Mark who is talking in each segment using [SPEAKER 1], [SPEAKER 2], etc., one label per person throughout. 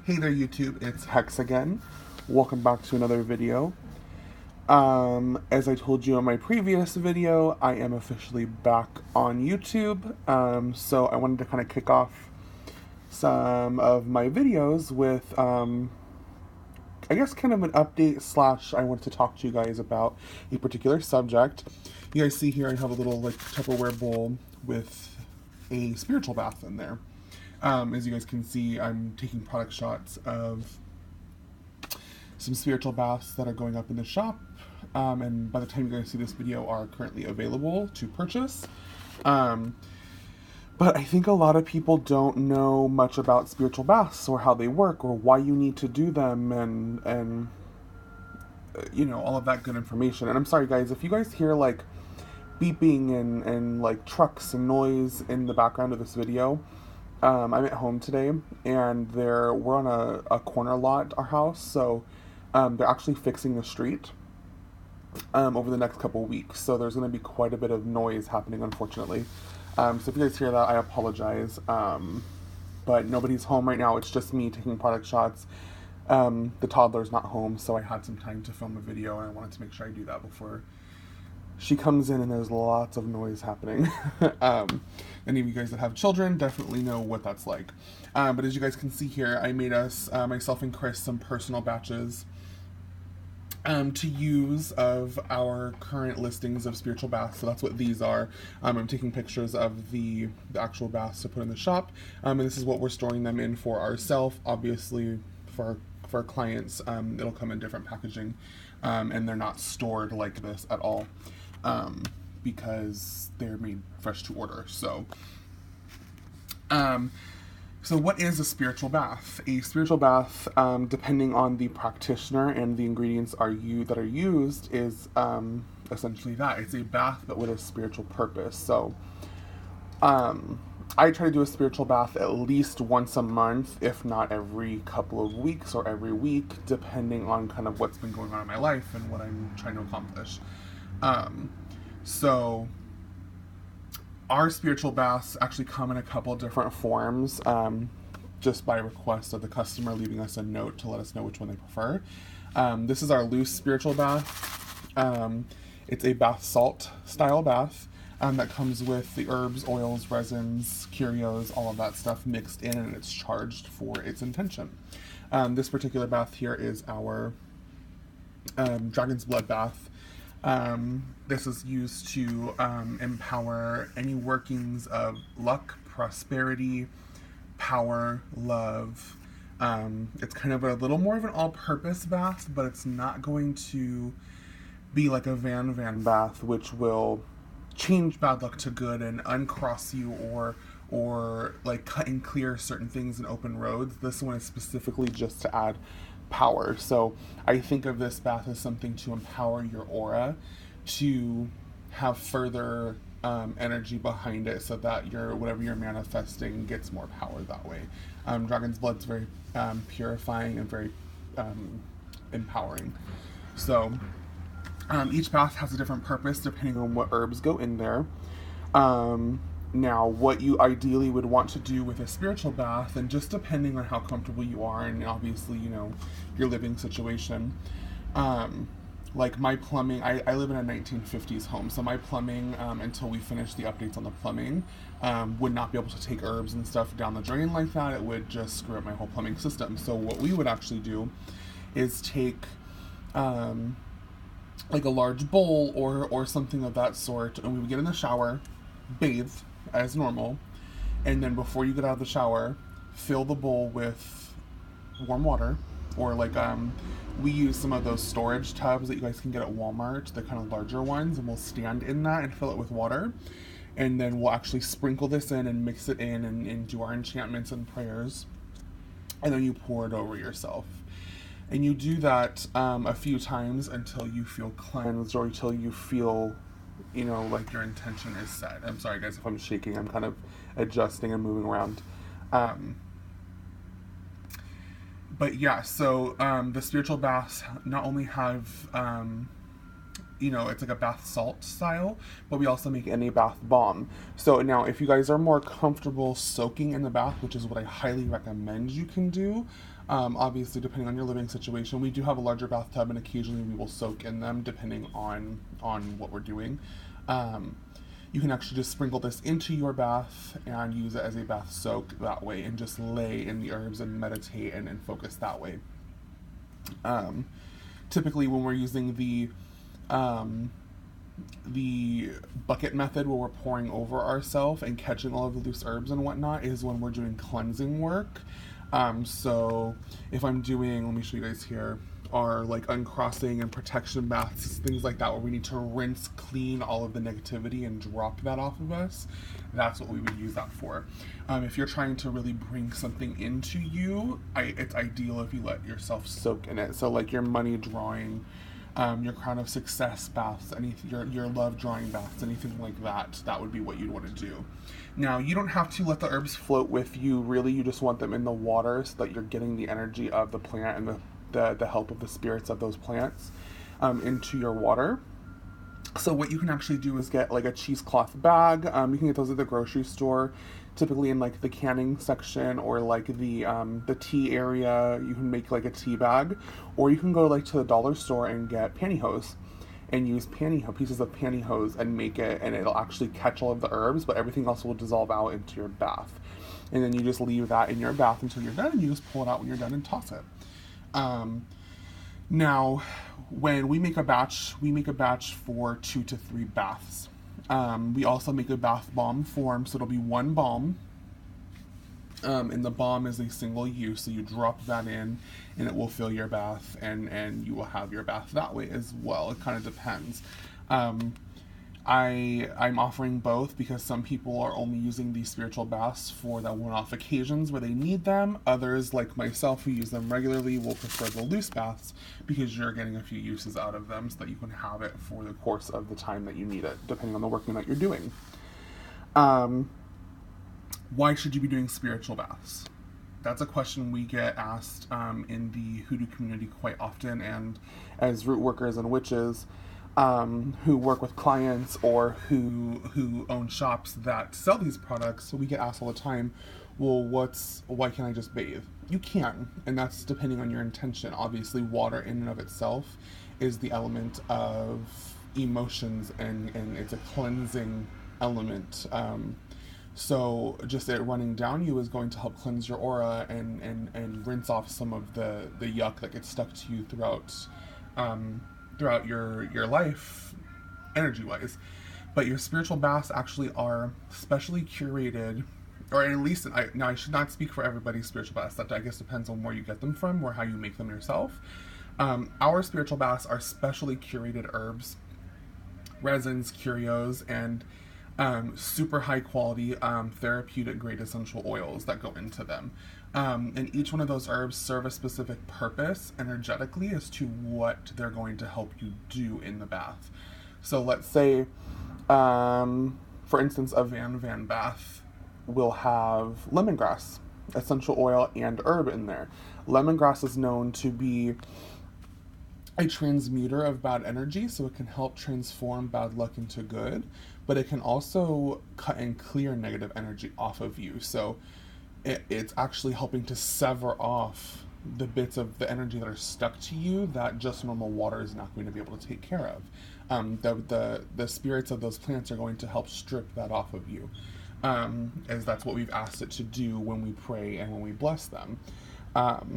[SPEAKER 1] Hey there YouTube, it's Hex again. Welcome back to another video. As I told you in my previous video, I am officially back on YouTube. So I wanted to kind of kick off some of my videos with, I guess kind of an update slash I wanted to talk to you guys about a particular subject. You guys see here I have a little like Tupperware bowl with a spiritual bath in there. As you guys can see, I'm taking product shots of some spiritual baths that are going up in the shop, and by the time you guys see this video are currently available to purchase. Um, but I think a lot of people don't know much about spiritual baths or how they work or why you need to do them and you know, all of that good information. And I'm sorry guys, if you guys hear like beeping and like trucks and noise in the background of this video, I'm at home today, and we're on a corner lot at our house, so they're actually fixing the street over the next couple weeks. So there's going to be quite a bit of noise happening, unfortunately. So if you guys hear that, I apologize. But nobody's home right now. It's just me taking product shots. The toddler's not home, so I had some time to film a video, and I wanted to make sure I do that before she comes in and there's lots of noise happening. Any of you guys that have children definitely know what that's like. But as you guys can see here, I made us, myself and Chris, some personal batches to use of our current listings of spiritual baths. So that's what these are. I'm taking pictures of the actual baths to put in the shop. And this is what we're storing them in for ourselves. Obviously, for our clients, it'll come in different packaging. And they're not stored like this at all. Because they're made fresh to order. So what is a spiritual bath? A spiritual bath, depending on the practitioner and the ingredients that are used, is essentially that. It's a bath, but with a spiritual purpose. So I try to do a spiritual bath at least once a month, if not every couple of weeks or every week, depending on kind of what's been going on in my life and what I'm trying to accomplish. So our spiritual baths actually come in a couple different forms, just by request of the customer leaving us a note to let us know which one they prefer. This is our loose spiritual bath. It's a bath salt style bath that comes with the herbs, oils, resins, curios, all of that stuff mixed in, and it's charged for its intention. This particular bath here is our dragon's blood bath. This is used to empower any workings of luck, prosperity, power, love. It's kind of a little more of an all-purpose bath, but it's not going to be like a Van bath, which will change bad luck to good and uncross you or like cut and clear certain things and open roads. This one is specifically just to add power. So I think of this bath as something to empower your aura, to have further energy behind it, so that whatever you're manifesting gets more power that way. Dragon's blood's very purifying and very empowering. So each bath has a different purpose depending on what herbs go in there. Now, what you ideally would want to do with a spiritual bath, and just depending on how comfortable you are, and obviously, you know, your living situation. Like my plumbing, I live in a 1950s home, so my plumbing, until we finish the updates on the plumbing, would not be able to take herbs and stuff down the drain like that. It would just screw up my whole plumbing system. So what we would actually do is take like a large bowl or something of that sort, and we would get in the shower, bathe as normal, and then before you get out of the shower, fill the bowl with warm water, or like we use some of those storage tubs that you guys can get at Walmart, the kind of larger ones, and we'll stand in that and fill it with water, and then we'll actually sprinkle this in and mix it in and do our enchantments and prayers, and then you pour it over yourself. And you do that a few times until you feel cleansed, or until you feel, you know, like your intention is set. I'm sorry guys if I'm shaking, I'm kind of adjusting and moving around. But yeah, so the spiritual baths not only have you know, it's like a bath salt style, but we also make it in a bath bomb. So now, if you guys are more comfortable soaking in the bath, which is what I highly recommend you can do, obviously depending on your living situation, we do have a larger bathtub, and occasionally we will soak in them depending on what we're doing. You can actually just sprinkle this into your bath and use it as a bath soak that way, and just lay in the herbs and meditate and focus that way. Typically, when we're using the bucket method, where we're pouring over ourselves and catching all of the loose herbs and whatnot, is when we're doing cleansing work. So if I'm doing, let me show you guys here, are like uncrossing and protection baths, things like that, where we need to rinse clean all of the negativity and drop that off of us, that's what we would use that for. If you're trying to really bring something into you, it's ideal if you let yourself soak in it. So like your money drawing, your crown of success baths, anything, your love drawing baths, anything like that, that would be what you'd want to do. Now, you don't have to let the herbs float with you, really. You just want them in the water so that you're getting the energy of the plant and the help of the spirits of those plants into your water. So what you can actually do is get like a cheesecloth bag. You can get those at the grocery store, typically in like the canning section, or like the tea area. You can make like a tea bag, or you can go like to the dollar store and get pantyhose and use pieces of pantyhose and make it, and it'll actually catch all of the herbs, but everything else will dissolve out into your bath. And then you just leave that in your bath until you're done, and you just pull it out when you're done and toss it. Now, when we make a batch for 2 to 3 baths. We also make a bath bomb form, so it'll be one bomb. And the bomb is a single use, so you drop that in and it will fill your bath, and you will have your bath that way as well. It kind of depends. I'm offering both because some people are only using these spiritual baths for the one-off occasions where they need them. Others, like myself, who use them regularly, will prefer the loose baths because you're getting a few uses out of them so that you can have it for the course of the time that you need it, depending on the working that you're doing. Why should you be doing spiritual baths? That's a question we get asked in the hoodoo community quite often, and as root workers and witches who work with clients or who own shops that sell these products, so we get asked all the time, well, why can't I just bathe? You can, and that's depending on your intention. Obviously, water in and of itself is the element of emotions, and it's a cleansing element. So just it running down you is going to help cleanse your aura and rinse off some of the yuck that gets stuck to you throughout your life, energy-wise. But your spiritual baths actually are specially curated, or at least, now I should not speak for everybody's spiritual baths. That I guess depends on where you get them from or how you make them yourself. Our spiritual baths are specially curated herbs, resins, curios, and super high quality therapeutic grade essential oils that go into them. And each one of those herbs serve a specific purpose energetically as to what they're going to help you do in the bath. So let's say, for instance, a Van bath will have lemongrass, essential oil, and herb in there. Lemongrass is known to be a transmuter of bad energy, so it can help transform bad luck into good, but it can also cut and clear negative energy off of you. So it's actually helping to sever off the bits of the energy that are stuck to you that just normal water is not going to be able to take care of. The spirits of those plants are going to help strip that off of you, as that's what we've asked it to do when we pray and when we bless them.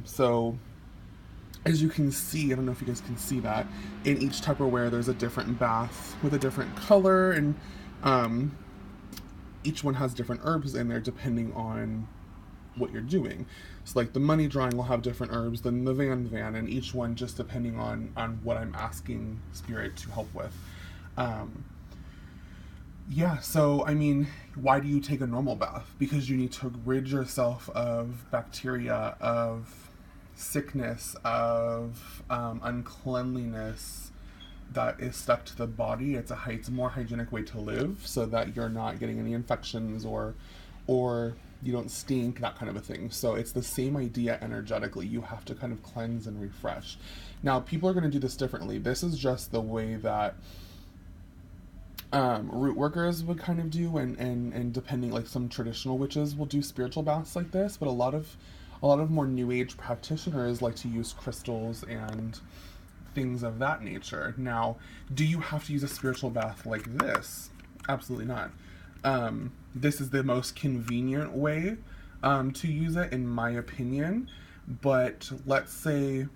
[SPEAKER 1] So as you can see, I don't know if you guys can see that, in each Tupperware there's a different bath with a different color, and each one has different herbs in there depending on what you're doing. So like the money drawing will have different herbs than the Van, and each one just depending on what I'm asking Spirit to help with. Yeah, so I mean, why do you take a normal bath? Because you need to rid yourself of bacteria, of sickness, of uncleanliness that is stuck to the body. It's a more hygienic way to live, so that you're not getting any infections or you don't stink, that kind of a thing. So it's the same idea energetically. You have to kind of cleanse and refresh. Now, people are going to do this differently. This is just the way that root workers would kind of do, and depending, like some traditional witches will do spiritual baths like this, but a lot of more new age practitioners like to use crystals and things of that nature. Now, do you have to use a spiritual bath like this? Absolutely not. This is the most convenient way to use it, in my opinion. But let's say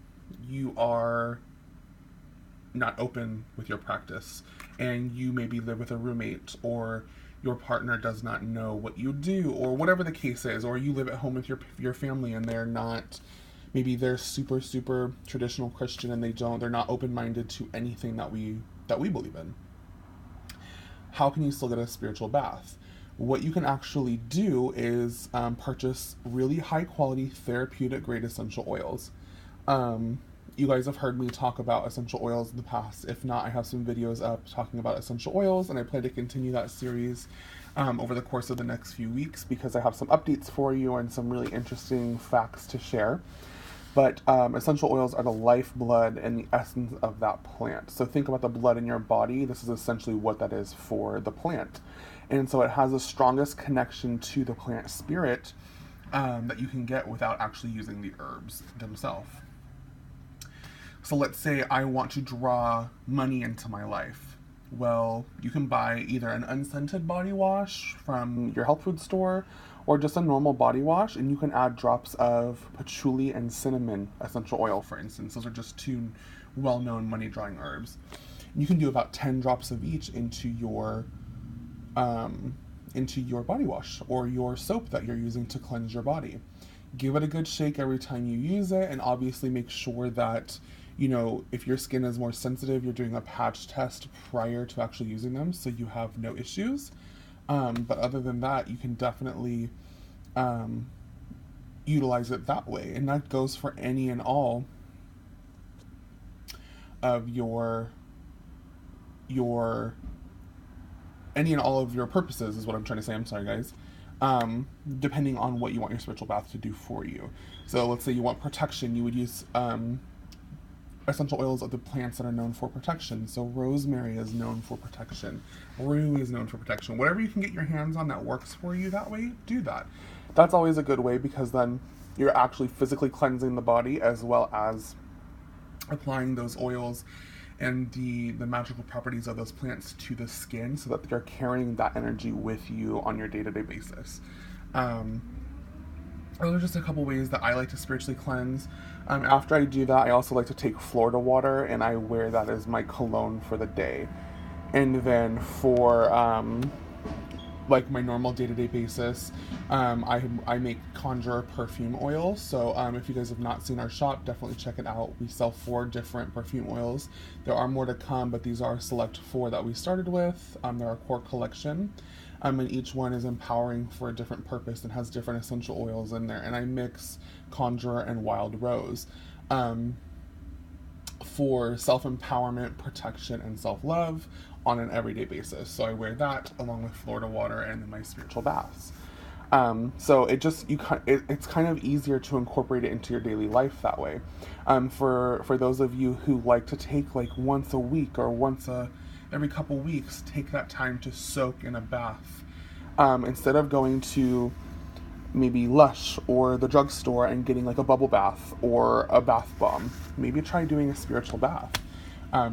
[SPEAKER 1] you are not open with your practice, and you maybe live with a roommate, or your partner does not know what you do, or whatever the case is, or you live at home with your family and they're not, maybe they're super traditional Christian and they're not open-minded to anything that we believe in. How can you still get a spiritual bath? What you can actually do is purchase really high quality therapeutic grade essential oils. You guys have heard me talk about essential oils in the past. If not, I have some videos up talking about essential oils, and I plan to continue that series over the course of the next few weeks, because I have some updates for you and some really interesting facts to share. But essential oils are the lifeblood and the essence of that plant. So think about the blood in your body. This is essentially what that is for the plant. And so it has the strongest connection to the plant spirit that you can get without actually using the herbs themselves. So let's say I want to draw money into my life. Well, you can buy either an unscented body wash from your health food store, or just a normal body wash, and you can add drops of patchouli and cinnamon essential oil, for instance. Those are just two well-known money-drawing herbs. You can do about 10 drops of each into your body wash or your soap that you're using to cleanse your body. Give it a good shake every time you use it, and obviously make sure that, you know, if your skin is more sensitive, you're doing a patch test prior to actually using them so you have no issues. But other than that, you can definitely utilize it that way. And that goes for any and all of your purposes, is what I'm trying to say. I'm sorry, guys. Depending on what you want your spiritual bath to do for you. So let's say you want protection, you would use essential oils of the plants that are known for protection. So rosemary is known for protection. Rue is known for protection. Whatever you can get your hands on that works for you that way, do that. That's always a good way, because then you're actually physically cleansing the body as well as applying those oils and the magical properties of those plants to the skin, so that you're carrying that energy with you on your day-to-day basis. Those are just a couple ways that I like to spiritually cleanse. After I do that, I also like to take Florida water, and I wear that as my cologne for the day. And then for like my normal day-to-day basis, I make Conjure perfume oil. So if you guys have not seen our shop, definitely check it out. We sell 4 different perfume oils. There are more to come, but these are select 4 that we started with. They're our core collection. And each one is empowering for a different purpose and has different essential oils in there. And I mix Conjure and Wild Rose for self-empowerment, protection, and self-love on an everyday basis. So I wear that along with Florida water and my spiritual baths. So it's kind of easier to incorporate it into your daily life that way. For those of you who like to take like once a week or every couple weeks, take that time to soak in a bath. Instead of going to maybe Lush or the drugstore and getting like a bubble bath or a bath bomb, maybe try doing a spiritual bath.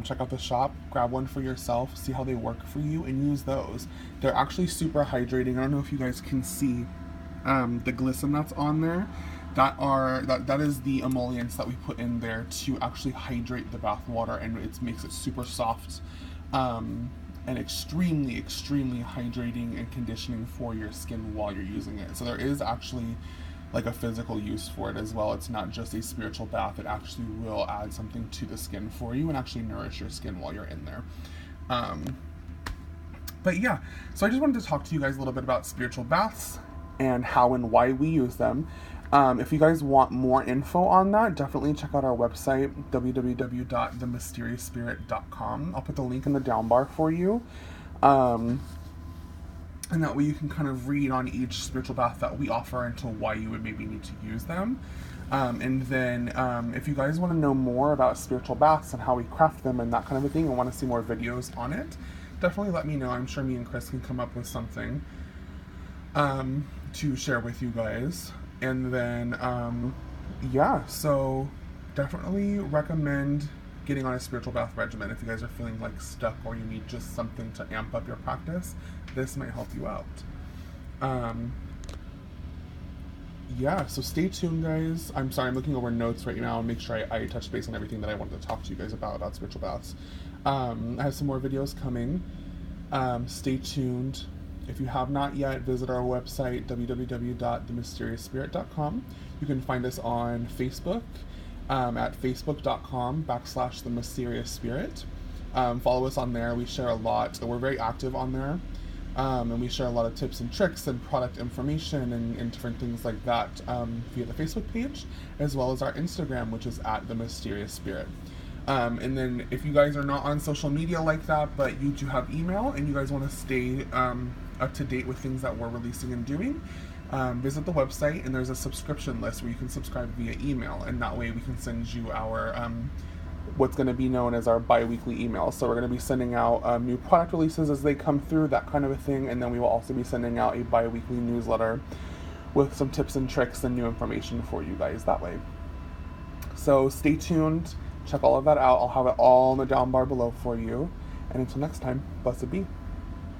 [SPEAKER 1] Check out the shop, grab one for yourself, see how they work for you, and use those. They're actually super hydrating. I don't know if you guys can see the glisten that's on there. That is the emollients that we put in there to actually hydrate the bath water, and it makes it super soft and extremely hydrating and conditioning for your skin while you're using it. So there is actually like a physical use for it as well. It's not just a spiritual bath. It actually will add something to the skin for you and actually nourish your skin while you're in there. But yeah, so I just wanted to talk to you guys a little bit about spiritual baths and how and why we use them. If you guys want more info on that, definitely check out our website, www.themysteriousspirit.com. I'll put the link in the down bar for you. and that way you can kind of read on each spiritual bath that we offer and to why you would maybe need to use them. And then if you guys want to know more about spiritual baths and how we craft them and that kind of a thing, and want to see more videos on it, definitely let me know. I'm sure me and Chris can come up with something to share with you guys. And then yeah, so definitely recommend getting on a spiritual bath regimen if you guys are feeling like stuck or you need just something to amp up your practice. This might help you out. Yeah, so stay tuned, guys. I'm sorry, I'm looking over notes right now and make sure I touch base on everything that I wanted to talk to you guys about spiritual baths. I have some more videos coming. Stay tuned. If you have not yet, visit our website, www.themysteriousspirit.com. You can find us on Facebook at facebook.com/themysteriousspirit. Follow us on there. We share a lot. We're very active on there. And we share a lot of tips and tricks and product information and different things like that via the Facebook page, as well as our Instagram, which is at The Mysterious Spirit. And then if you guys are not on social media like that, but you do have email and you guys want to stay up to date with things that we're releasing and doing, visit the website, and there's a subscription list where you can subscribe via email, and that way we can send you our what's going to be known as our bi-weekly emails. So we're going to be sending out new product releases as they come through, that kind of a thing, and then we will also be sending out a bi-weekly newsletter with some tips and tricks and new information for you guys that way. So stay tuned, check all of that out. I'll have it all in the down bar below for you, and until next time, blessed be.